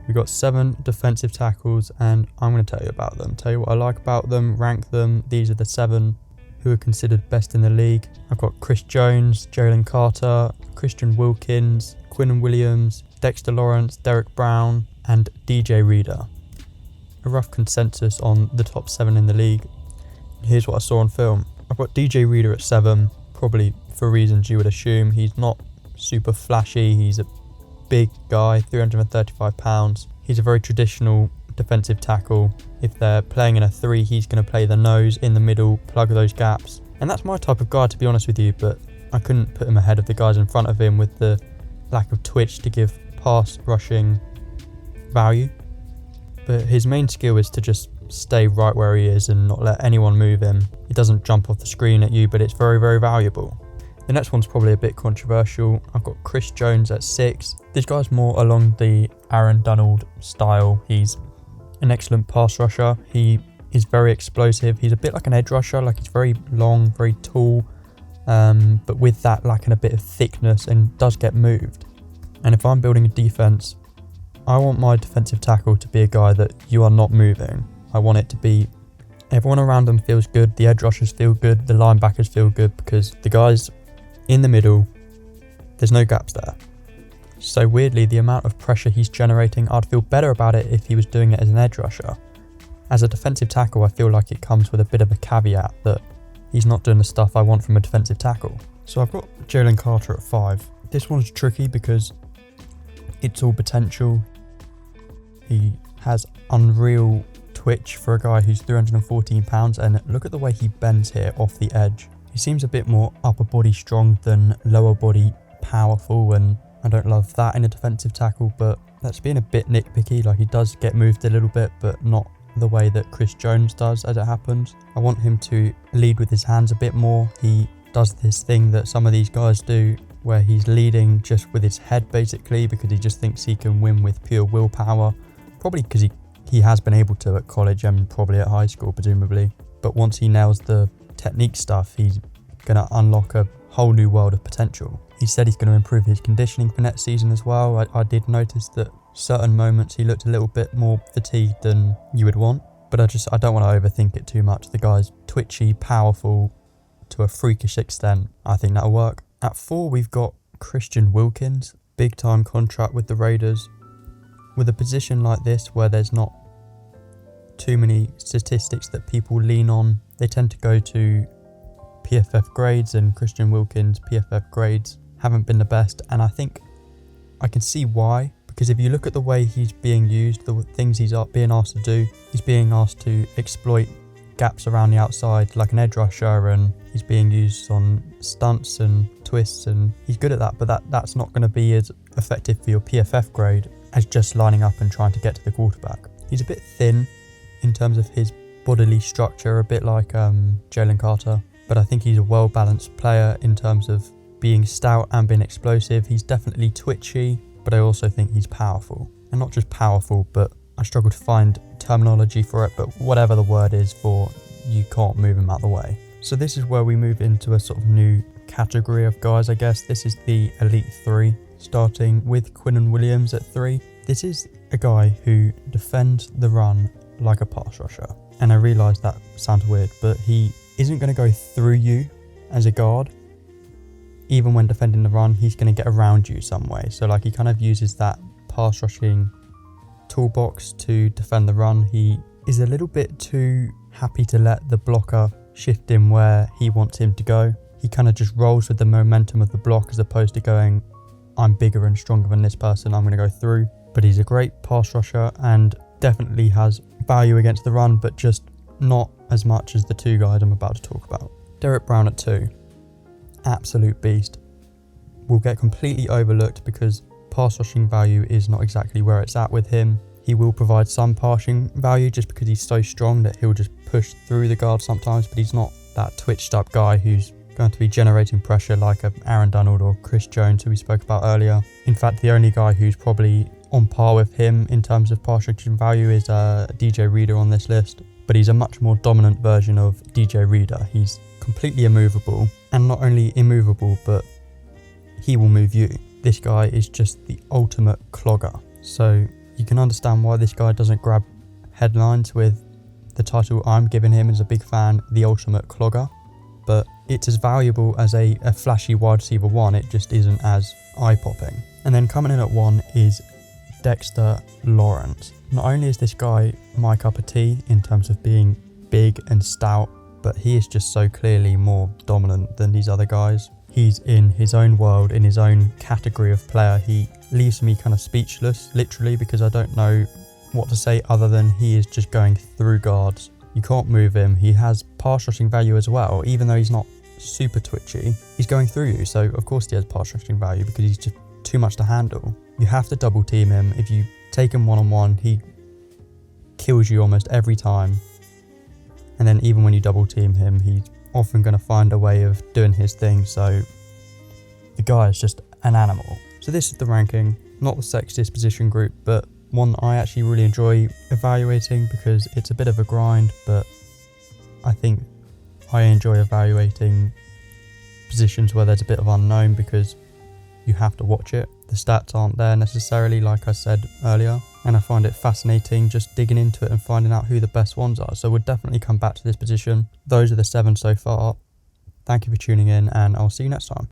We've got 7 defensive tackles, and I'm going to tell you about them. Tell you what I like about them, rank them. These are the 7 who are considered best in the league. I've got Chris Jones, Jalen Carter, Christian Wilkins, Quinnen Williams, Dexter Lawrence, Derek Brown, and DJ Reader. A rough consensus on the top 7 in the league. Here's what I saw on film. I've got DJ Reader at 7, probably for reasons you would assume. He's not super flashy. He's a big guy, 335 pounds. He's a very traditional defensive tackle. If they're playing in a 3, he's going to play the nose in the middle, plug those gaps. And that's my type of guy, to be honest with you, but I couldn't put him ahead of the guys in front of him with the lack of twitch to give pass rushing value. But his main skill is to just stay right where he is and not let anyone move him. He doesn't jump off the screen at you, but it's very, very valuable. The next one's probably a bit controversial. I've got Chris Jones at 6. This guy's more along the Aaron Donald style. He's an excellent pass rusher. He is very explosive. He's a bit like an edge rusher, like he's very long, very tall, but with that lacking a bit of thickness and does get moved. And if I'm building a defense, I want my defensive tackle to be a guy that you are not moving. I want it to be everyone around them feels good, the edge rushers feel good, the linebackers feel good, because the guys in the middle, there's no gaps there. So weirdly, the amount of pressure he's generating, I'd feel better about it if he was doing it as an edge rusher. As a defensive tackle, I feel like it comes with a bit of a caveat that he's not doing the stuff I want from a defensive tackle. So I've got Jalen Carter at 5. This one's tricky because it's all potential. He has unreal twitch for a guy who's 314 pounds, and look at the way he bends here off the edge. He seems a bit more upper body strong than lower body powerful, and I don't love that in a defensive tackle, but that's being a bit nitpicky. Like, he does get moved a little bit, but not the way that Chris Jones does as it happens. I want him to lead with his hands a bit more. He does this thing that some of these guys do where he's leading just with his head basically, because he just thinks he can win with pure willpower, probably because he has been able to at college and probably at high school presumably. But once he nails the technique stuff, he's going to unlock a whole new world of potential. He said he's going to improve his conditioning for next season as well. I did notice that certain moments he looked a little bit more fatigued than you would want, but I don't want to overthink it too much. The guy's twitchy, powerful to a freakish extent. I think that'll work. At 4, we've got Christian Wilkins, big time contract with the Raiders. With a position like this where there's not too many statistics that people lean on, they tend to go to PFF grades, and Christian Wilkins' PFF grades haven't been the best, and I think I can see why, because if you look at the way he's being used, the things he's being asked to do, he's being asked to exploit gaps around the outside like an edge rusher, and he's being used on stunts and twists, and he's good at that, but that's not going to be as effective for your PFF grade as just lining up and trying to get to the quarterback. He's a bit thin in terms of his bodily structure, a bit like Jalen Carter, but I think he's a well-balanced player in terms of being stout and being explosive. He's definitely twitchy, but I also think he's powerful. And not just powerful, but I struggle to find terminology for it, but whatever the word is for, you can't move him out the way. So this is where we move into a sort of new category of guys, I guess. This is the Elite 3, starting with Quinnen Williams at 3. This is a guy who defends the run like a pass rusher. And I realise that sounds weird, but he isn't going to go through you as a guard. Even when defending the run, he's going to get around you some way. So like, he kind of uses that pass rushing toolbox to defend the run. He is a little bit too happy to let the blocker shift him where he wants him to go. He kind of just rolls with the momentum of the block as opposed to going, I'm bigger and stronger than this person, I'm going to go through. But he's a great pass rusher and definitely has value against the run, but just not as much as the 2 guys I'm about to talk about. Derek Brown at 2. Absolute beast. Will get completely overlooked because pass rushing value is not exactly where it's at with him. He will provide some passing value just because he's so strong that he'll just push through the guard sometimes, but he's not that twitched up guy who's going to be generating pressure like a Aaron Donald or Chris Jones, who we spoke about earlier. In fact, the only guy who's probably on par with him in terms of pass rushing value is DJ Reader on this list, but he's a much more dominant version of DJ Reader. He's completely immovable, and not only immovable, but he will move you. This guy is just the ultimate clogger. So you can understand why this guy doesn't grab headlines with the title I'm giving him as a big fan, The Ultimate Clogger. But it's as valuable as a flashy wide receiver 1, it just isn't as eye-popping. And then coming in at 1 is Dexter Lawrence. Not only is this guy my cup of tea in terms of being big and stout, but he is just so clearly more dominant than these other guys. He's in his own world, in his own category of player. He leaves me kind of speechless, literally, because I don't know what to say other than he is just going through guards. You can't move him. He has pass rushing value as well, even though he's not super twitchy. He's going through you, so of course he has pass rushing value because he's just too much to handle. You have to double team him. If you take him one-on-one, he kills you almost every time. And then even when you double team him, he's often going to find a way of doing his thing. So the guy is just an animal. So this is the ranking, not the sexiest position group, but one I actually really enjoy evaluating because it's a bit of a grind, but I think I enjoy evaluating positions where there's a bit of unknown because you have to watch it. The stats aren't there necessarily, like I said earlier, and I find it fascinating just digging into it and finding out who the best ones are. So we'll definitely come back to this position. Those are the 7 so far. Thank you for tuning in, and I'll see you next time.